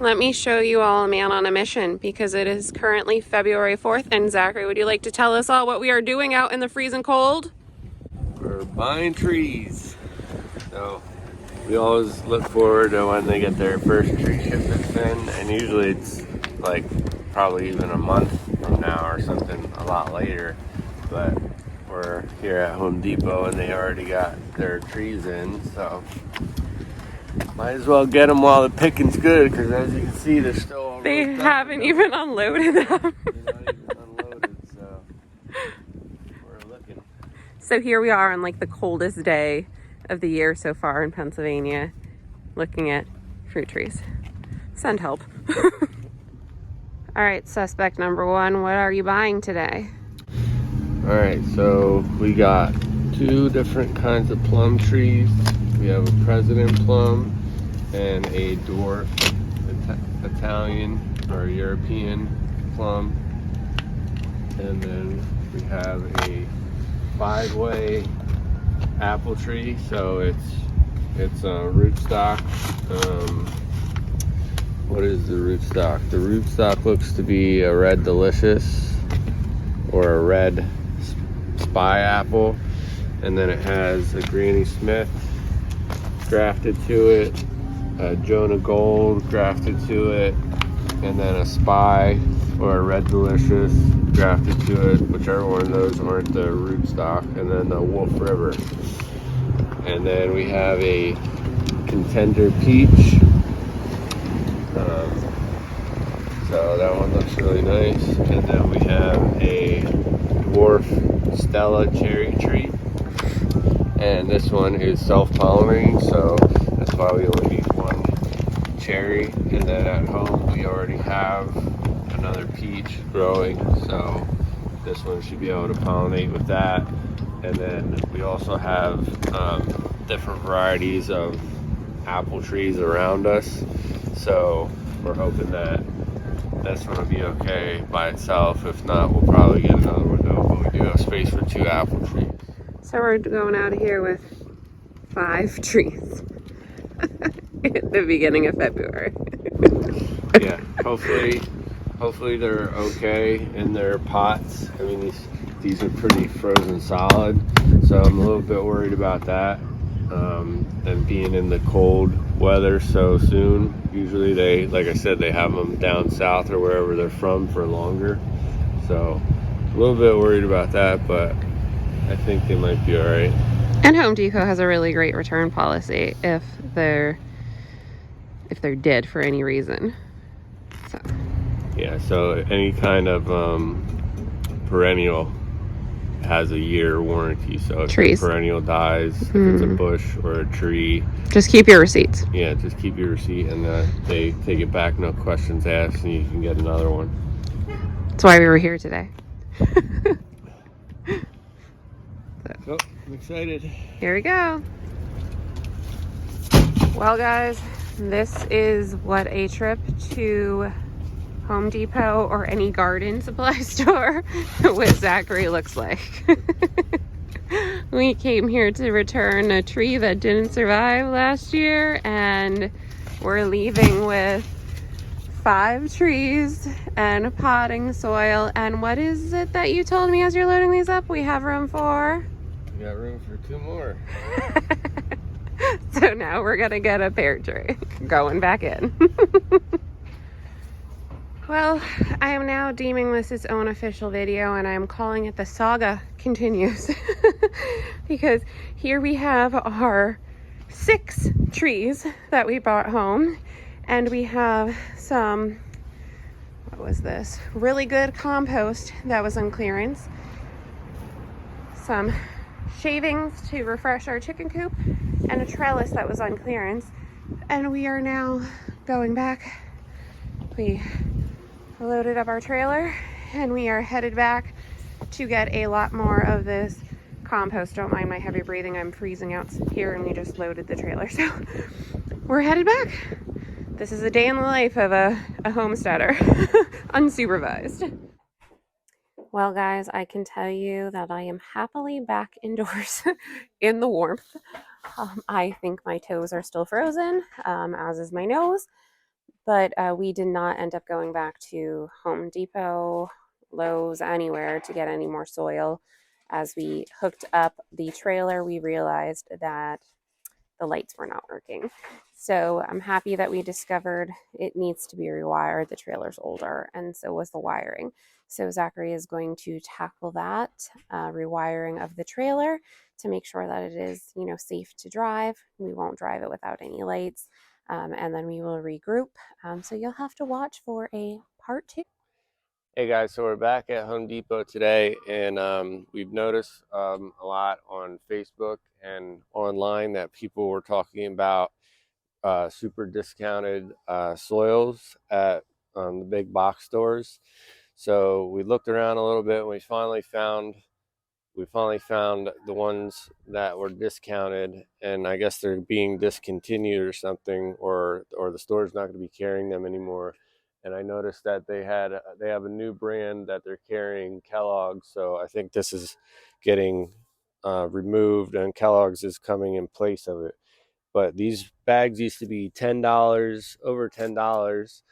Let me show you all a man on a mission because it is currently February 4th. And Zachary, would you like to tell us all what we are doing out in the freezing cold? We're buying trees. So we always look forward to when they get their first tree shipments in, and usually it's like probably even a month from now or something a lot later. But we're here at Home Depot and they already got their trees in, so might as well get them while the picking's good, because as you can see, they're still all They haven't even unloaded them. They're not even unloaded, so we're looking. So here we are on like the coldest day of the year so far in Pennsylvania, looking at fruit trees. Send help. All right, suspect number one, what are you buying today? All right, so we got two different kinds of plum trees. We have a President plum and a dwarf Italian or European plum. And then we have a 5-way apple tree. So it's rootstock. What is the rootstock? The rootstock looks to be a Red Delicious or a red Spy apple, and then it has a Granny Smith grafted to it, a Jonah Gold grafted to it, and then a Spy or a Red Delicious grafted to it, whichever one of those aren't the rootstock, and then the Wolf River. And then we have a Contender Peach. So that one looks really nice. And then we have a Dwarf Stella cherry tree, and this one is self-pollinating, so that's why we only need one cherry. And then at home we already have another peach growing, so this one should be able to pollinate with that. And then we also have different varieties of apple trees around us, so we're hoping that this one will be okay by itself. If not, we'll probably get another window, but we do have space for 2 apple trees. So we're going out here with 5 trees at the beginning of February. Yeah, hopefully they're okay in their pots. I mean, these are pretty frozen solid, so I'm a little bit worried about that. And being in the cold weather so soon, usually they, like I said, they have them down south or wherever they're from for longer, so a little bit worried about that, but I think they might be all right. And Home Depot has a really great return policy if they're dead for any reason. So Yeah, so any kind of perennial has a year warranty. So if trees. the perennial dies, if it's a bush or a tree, Just keep your receipts. yeah, just keep your receipt, and they take it back, no questions asked, and you can get another one. That's why we were here today. So I'm excited. Here we go. Well, guys, this is what a trip to Home Depot or any garden supply store with Zachary looks like. We came here to return a tree that didn't survive last year, and we're leaving with 5 trees and potting soil. And what is it that you told me as you're loading these up? We have room for? We got room for 2 more. So now we're gonna get a pear tree going back in. Well, I am now deeming this its own official video, and I'm calling it The Saga Continues. Because here we have our 6 trees that we brought home, and we have some, what was this? Really good compost that was on clearance, some shavings to refresh our chicken coop, and a trellis that was on clearance. And we are now going back. We loaded up our trailer and we are headed back to get a lot more of this compost. Don't mind my heavy breathing, I'm freezing out here and we just loaded the trailer, so we're headed back. This is a day in the life of a homesteader, unsupervised. Well, guys, I can tell you that I am happily back indoors in the warmth. I think my toes are still frozen, as is my nose, but we did not end up going back to Home Depot, Lowe's, anywhere to get any more soil. As we hooked up the trailer, we realized that the lights were not working. So I'm happy that we discovered it needs to be rewired. The trailer's older, and so was the wiring. So Zachary is going to tackle that rewiring of the trailer to make sure that it is, safe to drive. We won't drive it without any lights, and then we will regroup. So you'll have to watch for a part 2. Hey guys, so we're back at Home Depot today, and we've noticed a lot on Facebook and online that people were talking about super discounted soils at the big box stores. So we looked around a little bit, and we finally found the ones that were discounted, and I guess they're being discontinued or something, or the store's not going to be carrying them anymore. And I noticed that they have a new brand that they're carrying, Kellogg's. So I think this is getting removed, and Kellogg's is coming in place of it. But these bags used to be $10, over $10.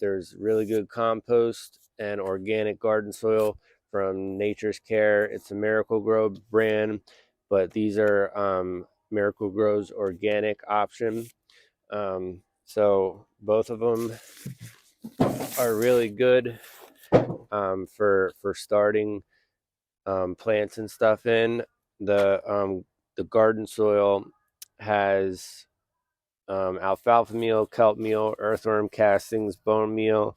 There's really good compost and organic garden soil from Nature's Care. It's a Miracle Grow brand, but these are Miracle Grow's organic option. So both of them are really good for starting plants and stuff in. The garden soil has alfalfa meal, kelp meal, earthworm castings, bone meal,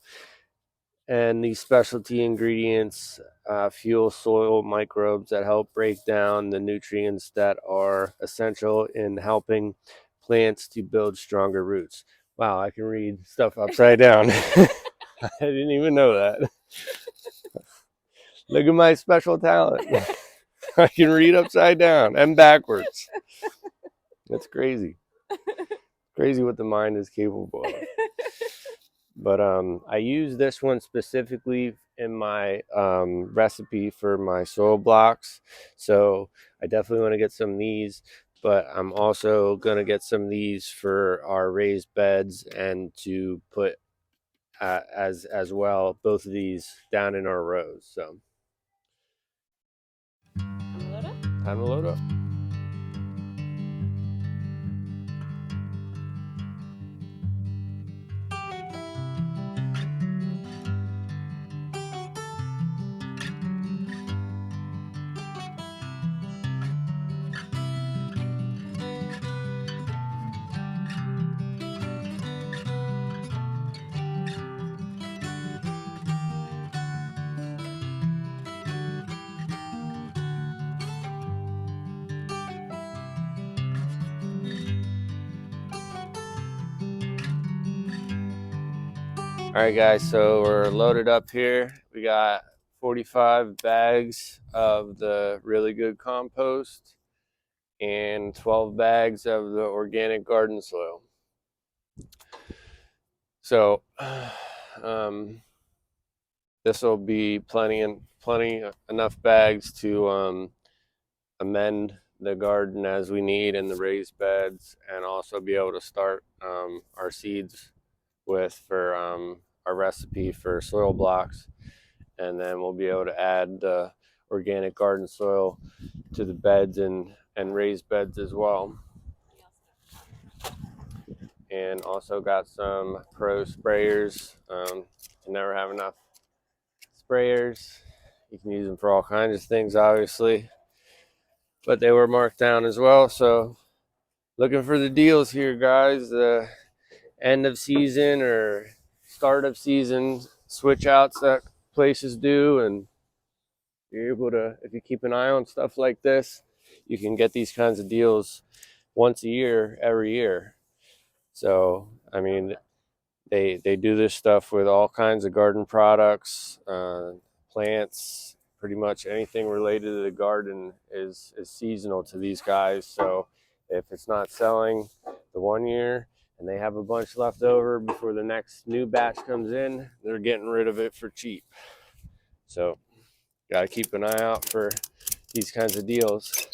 and these specialty ingredients fuel soil microbes that help break down the nutrients that are essential in helping plants to build stronger roots. Wow, I can read stuff upside down. I didn't even know that. Look at my special talent. I can read upside down and backwards. That's crazy. Crazy what the mind is capable of. But I use this one specifically in my recipe for my soil blocks. So I definitely want to get some of these, but I'm also going to get some of these for our raised beds and to put as well, both of these down in our rows. So time to load up. All right, guys, so we're loaded up here. We got 45 bags of the really good compost and 12 bags of the organic garden soil. So this will be plenty enough bags to amend the garden as we need in the raised beds, and also be able to start our seeds for our recipe for soil blocks. And then we'll be able to add the organic garden soil to the beds and raised beds as well. And also got some pro sprayers. You never have enough sprayers. You can use them for all kinds of things, obviously, but they were marked down as well. So looking for the deals here, guys. The end of season or start of season switch outs that places do, and you're able to, if you keep an eye on stuff like this, you can get these kinds of deals once a year, every year. So I mean, they do this stuff with all kinds of garden products, plants. Pretty much anything related to the garden is seasonal to these guys. So if it's not selling the one year and they have a bunch left over before the next new batch comes in, they're getting rid of it for cheap. So got to keep an eye out for these kinds of deals.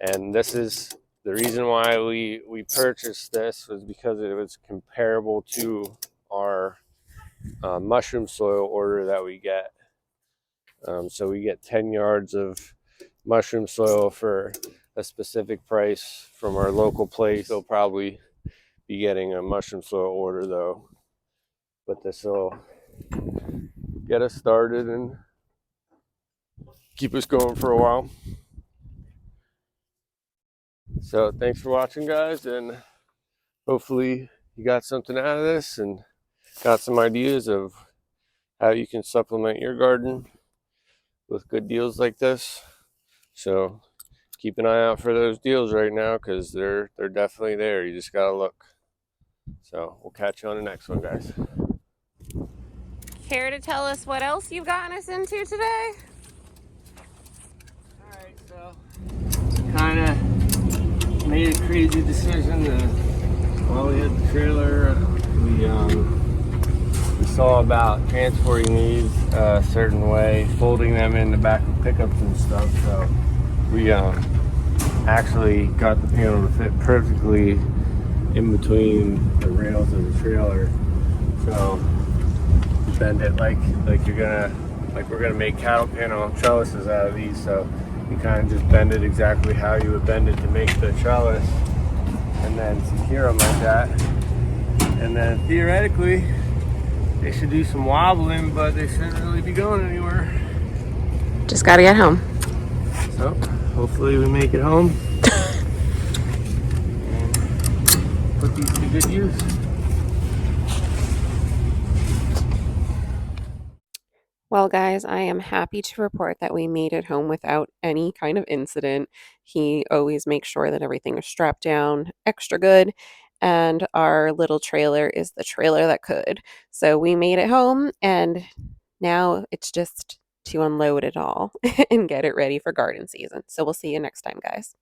And this is The reason why we purchased this was because it was comparable to our mushroom soil order that we get. So we get 10 yards of mushroom soil for a specific price from our local place. They'll probably be getting a mushroom soil order though, but this will get us started and keep us going for a while. So thanks for watching, guys, and hopefully you got something out of this and got some ideas of how you can supplement your garden with good deals like this. So keep an eye out for those deals right now, because they're definitely there. You just gotta look. So we'll catch you on the next one, guys. Care to tell us what else you've gotten us into today? Alright, so kind of made a crazy decision. While we had the trailer, we saw about transporting these a certain way, folding them in the back of pickups and stuff. So we actually got the panel to fit perfectly in between the rails of the trailer. So bend it like we're gonna make cattle panel trellises out of these. So you kind of just bend it exactly how you would bend it to make the trellis, and then secure them like that. And then theoretically, they should do some wobbling, but they shouldn't really be going anywhere. Just gotta get home. So hopefully we make it home and put these to good use. Well, guys, I am happy to report that we made it home without any kind of incident. He always makes sure that everything is strapped down extra good, and our little trailer is the trailer that could. So we made it home, and now it's just to unload it all and get it ready for garden season. So we'll see you next time, guys.